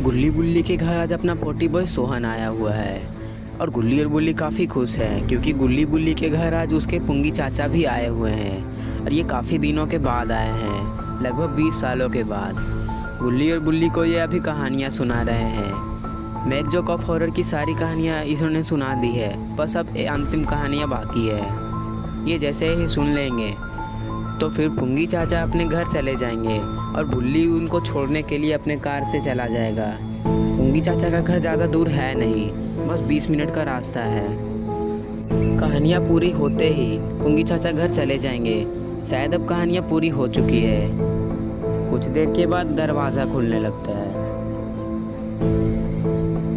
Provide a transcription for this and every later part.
गुल्ली बुल्ली के घर आज अपना पोटी बॉय सोहन आया हुआ है और गुल्ली और बुल्ली काफ़ी खुश हैं क्योंकि गुल्ली बुल्ली के घर आज उसके पुंगी चाचा भी आए हुए हैं और ये काफ़ी दिनों के बाद आए हैं, लगभग 20 सालों के बाद। गुल्ली और बुल्ली को ये अभी कहानियाँ सुना रहे हैं। मैक जोक ऑफ हॉरर की सारी कहानियाँ इन्होंने सुना दी है, बस अब अंतिम कहानियाँ बाकी है। ये जैसे ही सुन लेंगे तो फिर पुंगी चाचा अपने घर चले जाएंगे और बुल्ली उनको छोड़ने के लिए अपने कार से चला जाएगा। पुंगी चाचा का घर ज़्यादा दूर है नहीं, बस 20 मिनट का रास्ता है। कहानियाँ पूरी होते ही पुंगी चाचा घर चले जाएंगे। शायद अब कहानियाँ पूरी हो चुकी है। कुछ देर के बाद दरवाज़ा खुलने लगता है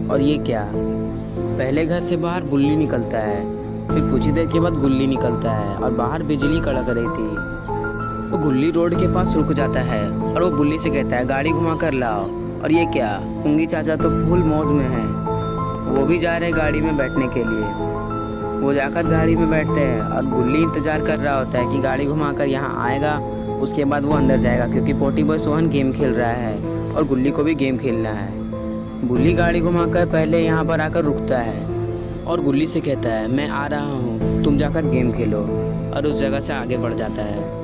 और ये क्या, पहले घर से बाहर बुल्ली निकलता है, फिर कुछ ही देर के बाद गुल्ली निकलता है और बाहर बिजली कड़क रही थी। वो गुल्ली रोड के पास रुक जाता है और वो बुल्ली से कहता है गाड़ी घुमा कर लाओ। और ये क्या, पुंगी चाचा तो फुल मौज में है, वो भी जा रहे हैं गाड़ी में बैठने के लिए। वो जाकर गाड़ी में बैठते हैं और गुल्ली इंतज़ार कर रहा होता है कि गाड़ी घुमा कर यहाँ आएगा, उसके बाद वो अंदर जाएगा क्योंकि पोटी बॉय सोहन गेम खेल रहा है और गुल्ली को भी गेम खेलना है। बुल्ली गाड़ी घुमाकर पहले यहाँ पर आकर रुकता है और गुल्ली से कहता है मैं आ रहा हूँ, तुम जाकर गेम खेलो, और उस जगह से आगे बढ़ जाता है।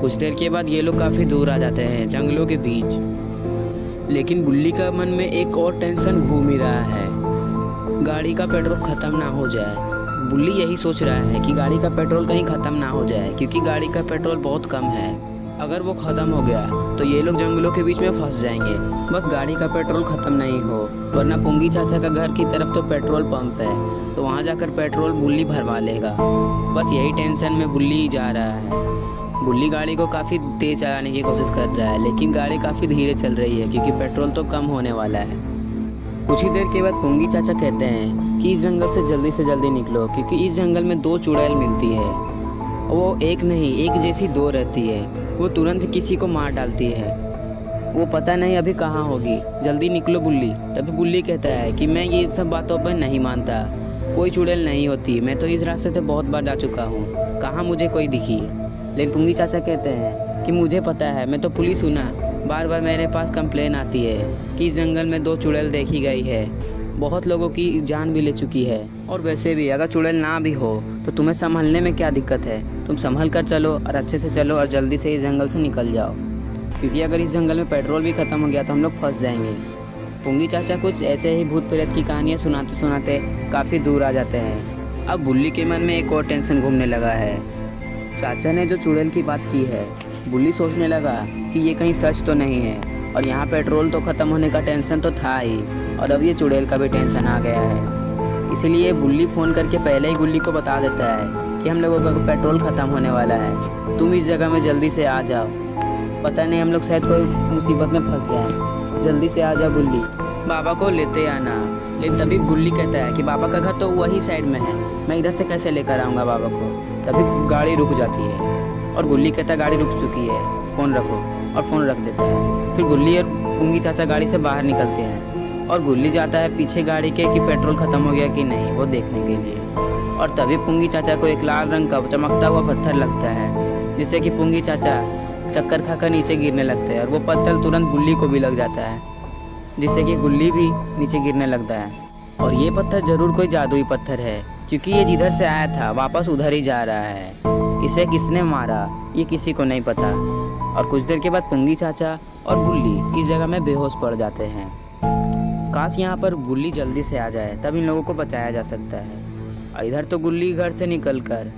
कुछ देर के बाद ये लोग काफ़ी दूर आ जाते हैं, जंगलों के बीच। लेकिन बुल्ली का मन में एक और टेंशन घूम ही रहा है, गाड़ी का पेट्रोल ख़त्म ना हो जाए। बुल्ली यही सोच रहा है कि गाड़ी का पेट्रोल कहीं ख़त्म ना हो जाए क्योंकि गाड़ी का पेट्रोल बहुत कम है। अगर वो ख़त्म हो गया तो ये लोग जंगलों के बीच में फंस जाएंगे। बस गाड़ी का पेट्रोल ख़त्म नहीं हो, वरना पुंगी चाचा का घर की तरफ तो पेट्रोल पंप है, तो वहाँ जाकर पेट्रोल बुल्ली भरवा लेगा। बस यही टेंशन में बुल्ली जा रहा है। बुल्ली गाड़ी को काफ़ी तेज़ चलाने की कोशिश कर रहा है, लेकिन गाड़ी काफ़ी धीरे चल रही है क्योंकि पेट्रोल तो कम होने वाला है। कुछ ही देर के बाद पुंगी चाचा कहते हैं कि इस जंगल से जल्दी निकलो क्योंकि इस जंगल में 2 चुड़ैल मिलती है। वो एक नहीं, एक जैसी 2 रहती है। वो तुरंत किसी को मार डालती है। वो पता नहीं अभी कहाँ होगी, जल्दी निकलो बुल्ली। तभी बुल्ली कहता है कि मैं ये सब बातों पर नहीं मानता, कोई चुड़ैल नहीं होती, मैं तो इस रास्ते से बहुत बार जा चुका हूँ, कहाँ मुझे कोई दिखी। लेकिन पुंगी चाचा कहते हैं कि मुझे पता है, मैं तो पुलिस हूँ ना, बार बार मेरे पास कंप्लेन आती है कि इस जंगल में 2 चुड़ैल देखी गई है, बहुत लोगों की जान भी ले चुकी है। और वैसे भी अगर चुड़ैल ना भी हो तो तुम्हें संभलने में क्या दिक्कत है, तुम संभल कर चलो और अच्छे से चलो और जल्दी से इस जंगल से निकल जाओ क्योंकि अगर इस जंगल में पेट्रोल भी ख़त्म हो गया तो हम लोग फंस जाएंगे। पुंगी चाचा कुछ ऐसे ही भूत प्रेत की कहानियाँ सुनाते सुनाते काफ़ी दूर आ जाते हैं। अब बुल्ली के मन में एक और टेंशन घूमने लगा है। चाचा ने जो चुड़ैल की बात की है, बुल्ली सोचने लगा कि ये कहीं सच तो नहीं है, और यहाँ पेट्रोल तो ख़त्म होने का टेंशन तो था ही, और अब ये चुड़ैल का भी टेंशन आ गया है। इसलिए बुल्ली फ़ोन करके पहले ही गुल्ली को बता देता है कि हम लोगों का पेट्रोल ख़त्म होने वाला है, तुम इस जगह में जल्दी से आ जाओ, पता नहीं हम लोग शायद कोई मुसीबत में फंस जाएं, जल्दी से आ जाओ गुल्ली, बाबा को लेते आना। लेकिन तभी गुल्ली कहता है कि बाबा का घर तो वही साइड में है, मैं इधर से कैसे लेकर आऊँगा बाबा को। तभी गाड़ी रुक जाती है और गुल्ली कहता है गाड़ी रुक चुकी है, फ़ोन रखो, और फ़ोन रख देता है। फिर गुल्ली और पुंगी चाचा गाड़ी से बाहर निकलते हैं और गुल्ली जाता है पीछे गाड़ी के कि पेट्रोल ख़त्म हो गया कि नहीं, वो देखने के लिए। और तभी पुंगी चाचा को एक लाल रंग का चमकता हुआ पत्थर लगता है, जिससे कि पुंगी चाचा चक्कर खाकर नीचे गिरने लगते हैं और वो पत्थर तुरंत गुल्ली को भी लग जाता है, जिससे कि गुल्ली भी नीचे गिरने लगता है। और ये पत्थर ज़रूर कोई जादुई पत्थर है क्योंकि ये जिधर से आया था वापस उधर ही जा रहा है। इसे किसने मारा ये किसी को नहीं पता। और कुछ देर के बाद पुंगी चाचा और गुल्ली इस जगह में बेहोश पड़ जाते हैं। काश यहाँ पर गुल्ली जल्दी से आ जाए, तब इन लोगों को बचाया जा सकता है। और इधर तो गुल्ली घर से निकलकर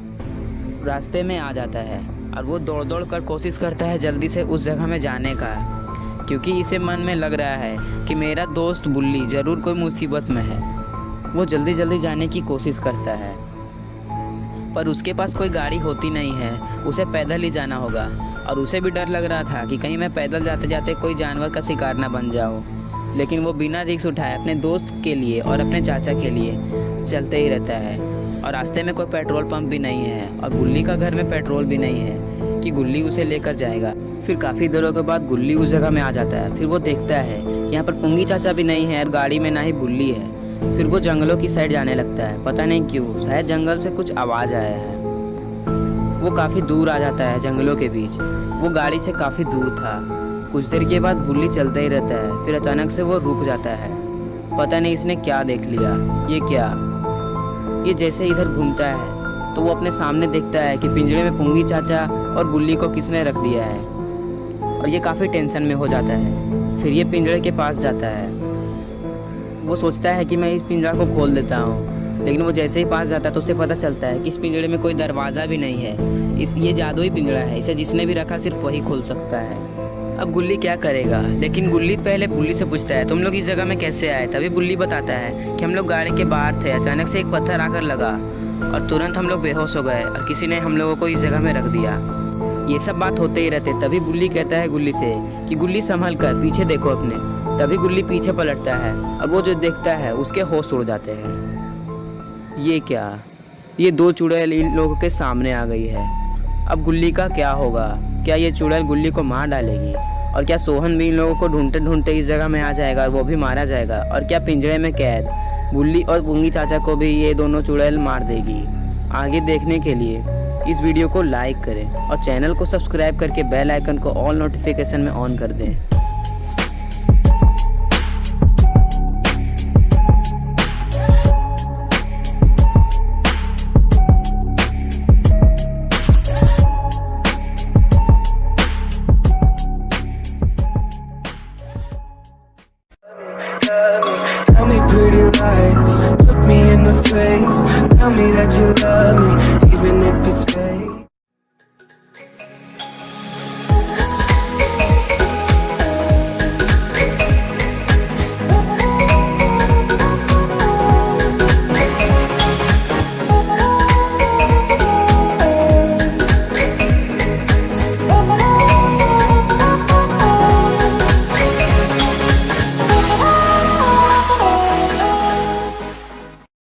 रास्ते में आ जाता है और वो दौड़ कर कोशिश करता है जल्दी से उस जगह में जाने का, क्योंकि इसे मन में लग रहा है कि मेरा दोस्त बुल्ली ज़रूर कोई मुसीबत में है। वो जल्दी जाने की कोशिश करता है पर उसके पास कोई गाड़ी होती नहीं है, उसे पैदल ही जाना होगा। और उसे भी डर लग रहा था कि कहीं मैं पैदल जाते जाते कोई जानवर का शिकार ना बन जाऊँ। लेकिन वो बिना रिस्क उठाए अपने दोस्त के लिए और अपने चाचा के लिए चलते ही रहता है। और रास्ते में कोई पेट्रोल पंप भी नहीं है और गुल्ली का घर में पेट्रोल भी नहीं है कि गुल्ली उसे लेकर जाएगा। फिर काफ़ी देरों के बाद गुल्ली उस जगह में आ जाता है। फिर वो देखता है कि यहाँ पर पुंगी चाचा भी नहीं है और गाड़ी में ना ही बुल्ली है। फिर वो जंगलों की साइड जाने लगता है, पता नहीं क्यों, शायद जंगल से कुछ आवाज़ आया है। वो काफ़ी दूर आ जाता है जंगलों के बीच, वो गाड़ी से काफ़ी दूर था। कुछ देर के बाद बुल्ली चलता ही रहता है, फिर अचानक से वो रुक जाता है। पता नहीं इसने क्या देख लिया। ये क्या? ये जैसे इधर घूमता है तो वो अपने सामने देखता है कि पिंजरे में पुंगी चाचा और बुल्ली को किसने रख दिया है, और ये काफ़ी टेंशन में हो जाता है। फिर ये पिंजरे के पास जाता है। वो सोचता है कि मैं इस पिंजरा को खोल देता हूँ, लेकिन वो जैसे ही पास जाता है तो उसे पता चलता है कि इस पिंजरे में कोई दरवाज़ा भी नहीं है। ये जादुई पिंजरा है, इसे जिसने भी रखा सिर्फ वही खोल सकता है। अब गुल्ली क्या करेगा? लेकिन गुल्ली पहले बुल्ली से पूछता है, तुम लोग इस जगह में कैसे आए? तभी बुल्ली बताता है कि हम लोग गाड़ी के बाहर थे, अचानक से एक पत्थर आकर लगा और तुरंत हम लोग बेहोश हो गए और किसी ने हम लोगों को इस जगह में रख दिया। ये सब बात होते ही रहते। तभी बुल्ली कहता है गुल्ली से कि गुल्ली संभल कर, पीछे देखो अपने। तभी गुल्ली पीछे पलटता है और वो जो देखता है उसके होश उड़ जाते हैं। ये क्या? ये दो चुड़ैल इन लोगों के सामने आ गई है। अब गुल्ली का क्या होगा? क्या ये चुड़ैल गुल्ली को मार डालेगी? और क्या सोहन भी इन लोगों को ढूंढते ढूंढते इस जगह में आ जाएगा और वो भी मारा जाएगा? और क्या पिंजरे में कैद बुल्ली और पुंगी चाचा को भी ये दोनों चुड़ैल मार देगी? आगे देखने के लिए इस वीडियो को लाइक करें और चैनल को सब्सक्राइब करके बेल आइकन को ऑल नोटिफिकेशन में ऑन कर दें।